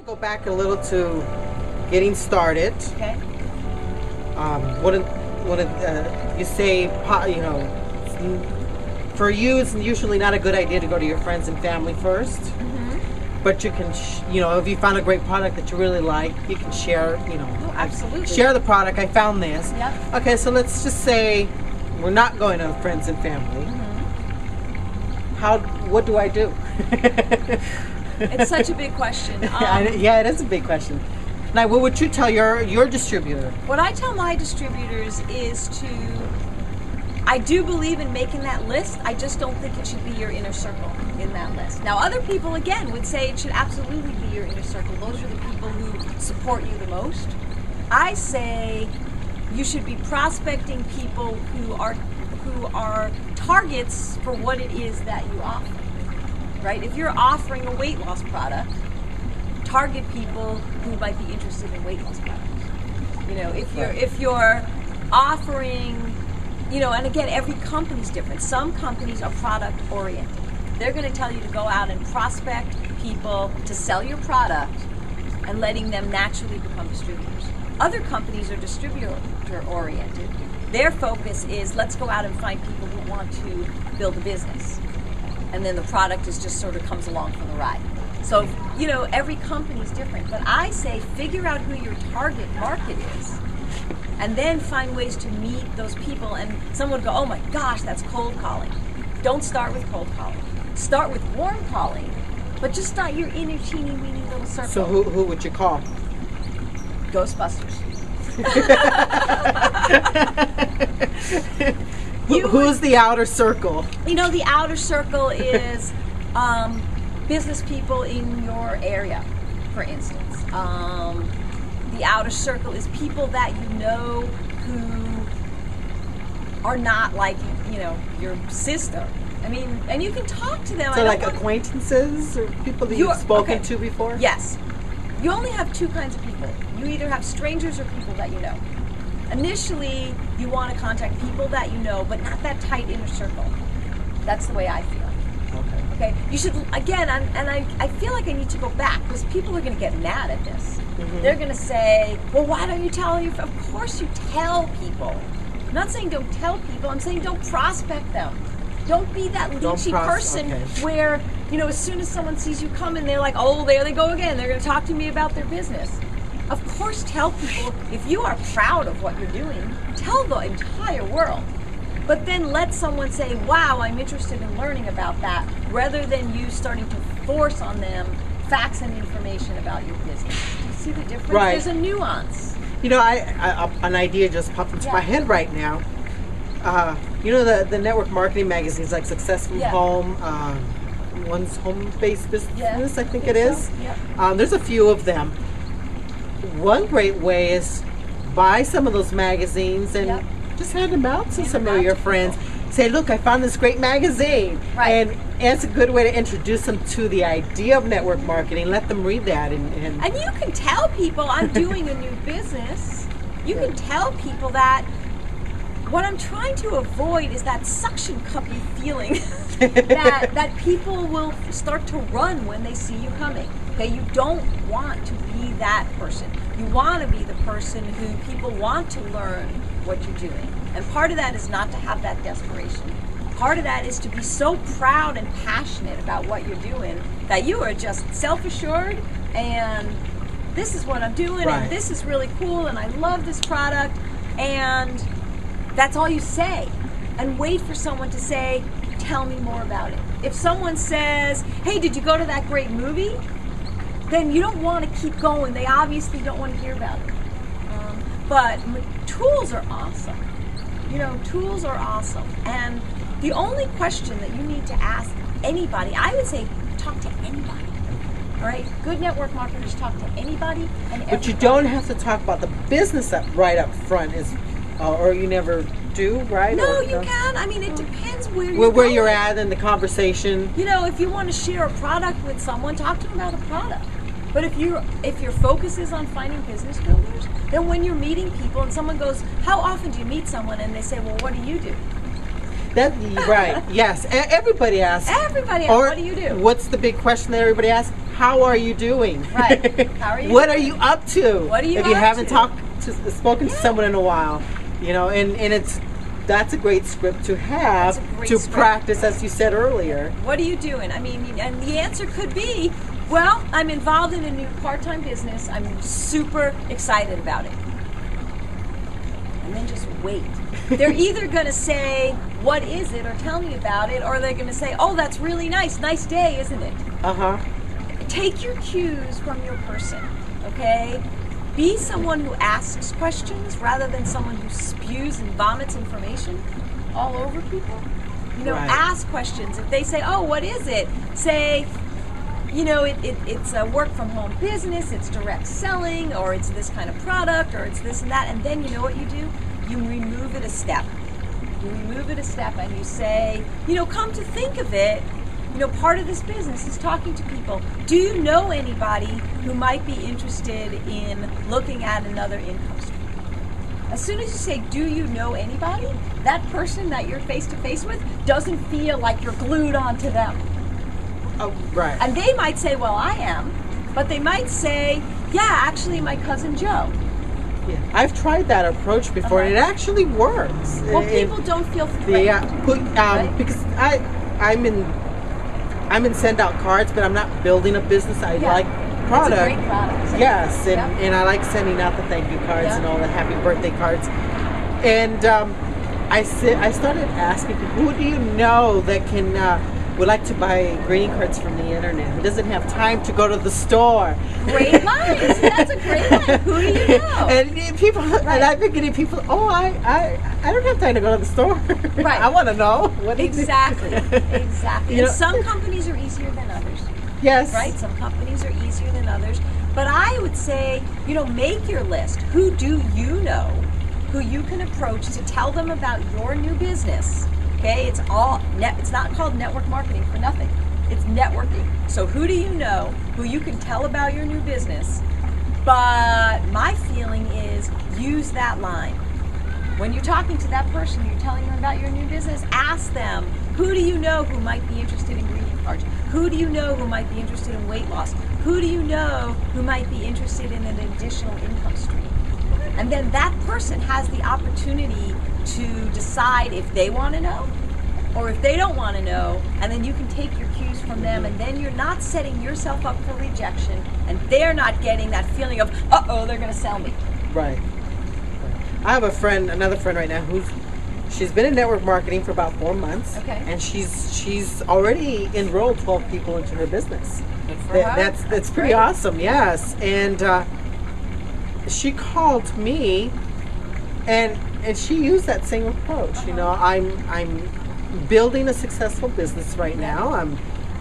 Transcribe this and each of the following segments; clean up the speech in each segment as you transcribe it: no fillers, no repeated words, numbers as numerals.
Go back a little to getting started. Okay. You say, for you, it's usually not a good idea to go to your friends and family first. Mm-hmm. But you can, if you found a great product that you really like, you can share, Oh, absolutely. share the product. I found this. Yep. Okay, so let's just say we're not going to friends and family. Mm-hmm. What do I do? It's such a big question. Yeah, it is a big question. Now, what would you tell your distributor? What I tell my distributors is I do believe in making that list. I just don't think it should be your inner circle in that list. Now, other people, again, would say it should absolutely be your inner circle. Those are the people who support you the most. I say you should be prospecting people who are targets for what it is that you offer. Right? If you're offering a weight loss product, target people who might be interested in weight loss products. If you're offering, and again, every company's different. Some companies are product oriented. They're going to tell you to go out and prospect people to sell your product and letting them naturally become distributors. Other companies are distributor oriented. Their focus is let's go out and find people who want to build a business. And then the product just sort of comes along for the ride. So, every company is different. But I say figure out who your target market is and then find ways to meet those people. And someone would go, oh my gosh, that's cold calling. Don't start with cold calling. Start with warm calling, but just not your inner teeny weeny little circle. So who would you call? Ghostbusters. Who's the outer circle? The outer circle is business people in your area, for instance. The outer circle is people that you know who are not like, your sister. And you can talk to them. So like acquaintances or people that you've spoken to before? Yes. You only have two kinds of people. You either have strangers or people that you know. Initially, you want to contact people that you know, but not that tight inner circle. That's the way I feel. Okay. You should, again, I feel like I need to go back because people are going to get mad at this. Mm-hmm. They're going to say, well, why don't you tell your friends? Of course you tell people. I'm not saying don't tell people. I'm saying don't prospect them. Don't be that leechy person where, as soon as someone sees you coming, they're like, oh, there they go again. They're going to talk to me about their business. Of course, tell people, if you are proud of what you're doing, tell the entire world. But then let someone say, wow, I'm interested in learning about that, rather than you starting to force on them facts and information about your business. Do you see the difference? Right. There's a nuance. An idea just popped into my head right now. The network marketing magazines like Success from Home, One's Home-Based Business, I think it is. So. Yeah. There's a few of them. One great way is buy some of those magazines and just hand them out to some of your friends. Say, look, I found this great magazine. Right. And it's a good way to introduce them to the idea of network marketing. Let them read that. And you can tell people I'm doing a new business. You can tell people that. What I'm trying to avoid is that suction cuppy feeling that people will start to run when they see you coming. Okay, you don't want to be that person. You want to be the person who people want to learn what you're doing. And part of that is not to have that desperation. Part of that is to be so proud and passionate about what you're doing that you are just self-assured and this is what I'm doing and this is really cool and I love this product, and that's all you say. And wait for someone to say, tell me more about it. If someone says, hey, did you go to that great movie? Then you don't want to keep going. They obviously don't want to hear about it. But tools are awesome. Tools are awesome. And the only question that you need to ask anybody, I would say talk to anybody. All right? Good network marketers talk to anybody and everybody. But you don't have to talk about the business right up front, or you never do, right? No, you can. It depends where you're at in the conversation. If you want to share a product with someone, talk to them about a product. But if your focus is on finding business builders, then when you're meeting people and someone goes, how often do you meet someone? And they say, well, what do you do? That right? Yes, everybody asks. Everybody asks. What do you do? What's the big question that everybody asks? How are you doing? Right. How are you? What are you up to? What are you? If you haven't spoken to someone in a while, you know, and that's a great script to have to practice, as you said earlier. What are you doing? I mean, and the answer could be, well, I'm involved in a new part-time business. I'm super excited about it. And then just wait. They're either going to say, what is it, or tell me about it, or they're going to say, oh, that's really nice. Nice day, isn't it? Uh-huh. Take your cues from your person, okay? Be someone who asks questions rather than someone who spews and vomits information all over people. You know, ask questions. If they say, oh, what is it? Say, you know, it's a work-from-home business, it's direct selling, or it's this kind of product, or it's this and that. And then you know what you do? You remove it a step. You remove it a step and you say, you know, come to think of it, you know, part of this business is talking to people. Do you know anybody who might be interested in looking at another income stream? As soon as you say, do you know anybody, that person that you're face-to-face with doesn't feel like you're glued onto them. Oh, right. And they might say, well, I am. But they might say, yeah, actually, my cousin Joe. Yeah. I've tried that approach before, and it actually works. Well, people don't feel threatened. Right? Because I'm in send out cards, but I'm not building a business. I like product. It's a great product. Yes, and I like sending out the thank you cards and all the happy birthday cards. And I started asking people, who do you know that would like to buy greeting cards from the internet, who doesn't have time to go to the store? Great line. That's a great line. Who do you know? And people, and I've been getting people, I don't have time to go to the store. Right. I want to know. Exactly. You know, some companies are easier than others. Yes. Right? Some companies are easier than others. But I would say, you know, make your list. Who do you know who you can approach to tell them about your new business? Okay, it's not called network marketing for nothing. It's networking. So who do you know who you can tell about your new business? But my feeling is use that line. When you're talking to that person, you're telling them about your new business, ask them, who do you know who might be interested in greeting cards? Who do you know who might be interested in weight loss? Who do you know who might be interested in an additional income stream? And then that person has the opportunity to decide if they want to know or if they don't want to know, and then you can take your cues from them, and then you're not setting yourself up for rejection, and they're not getting that feeling of, uh-oh, they're going to sell me. Right. I have another friend right now she's been in network marketing for about 4 months. Okay. And she's already enrolled 12 people into her business. Good for her. That's pretty awesome, yes. And she called me and she used that same approach. You know, I'm building a successful business right now.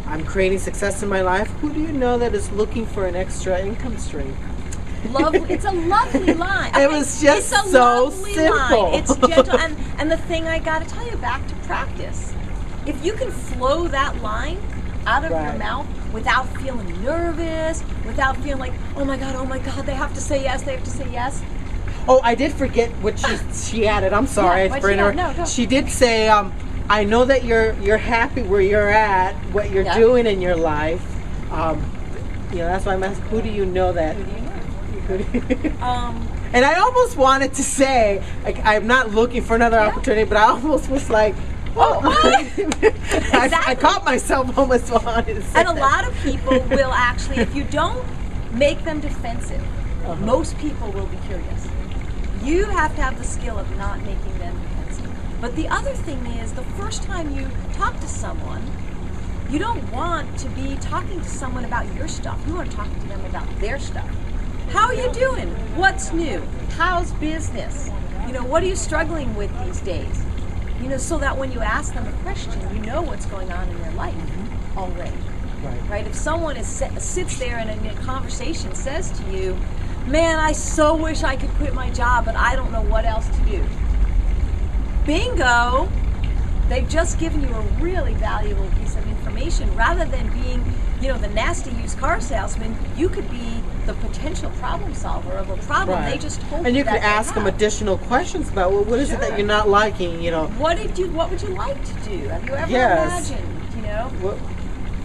I'm creating success in my life. Who do you know that is looking for an extra income stream? Lovely. It's a lovely line. It was just so simple. It's gentle. And the thing I got to tell you, back to practice. If you can flow that line out of your mouth without feeling nervous, without feeling like, oh my God, they have to say yes. Oh, I did forget what she added. I'm sorry. She did say, I know that you're happy where you're at, what you're doing in your life. You know, that's why I'm asking, who do you know that? And I almost wanted to say, like, I'm not looking for another opportunity, but I almost was like, Exactly. I caught myself almost wanting to say And a lot of people will actually, if you don't make them defensive, most people will be curious. You have to have the skill of not making them defensive. But the other thing is, the first time you talk to someone, you don't want to be talking to someone about your stuff. You want to talk to them about their stuff. How are you doing? What's new? How's business? You know, what are you struggling with these days? You know, so that when you ask them a question, you know what's going on in their life already. Right? If someone sits there and in a conversation says to you, man, I so wish I could quit my job, but I don't know what else to do. Bingo! They've just given you a really valuable piece of information rather than being you know, the nasty used car salesman, you could be the potential problem solver of a problem. Right. They just told you. And you that could ask them additional questions about, well, what is it that you're not liking? You know, what would you like to do? Have you ever imagined? You know. Well,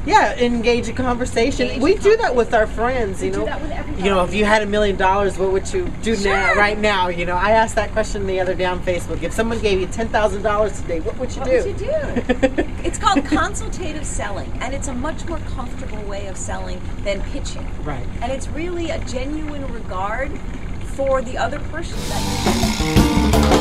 yeah, engage in conversation. We do that with our friends, you know. Do that with everybody. You know, if you had $1 million, what would you do now, right now? You know, I asked that question the other day on Facebook. If someone gave you $10,000 today, what would you do? What would you do? It's called consultative selling, and it's a much more comfortable way of selling than pitching. Right. And it's really a genuine regard for the other person that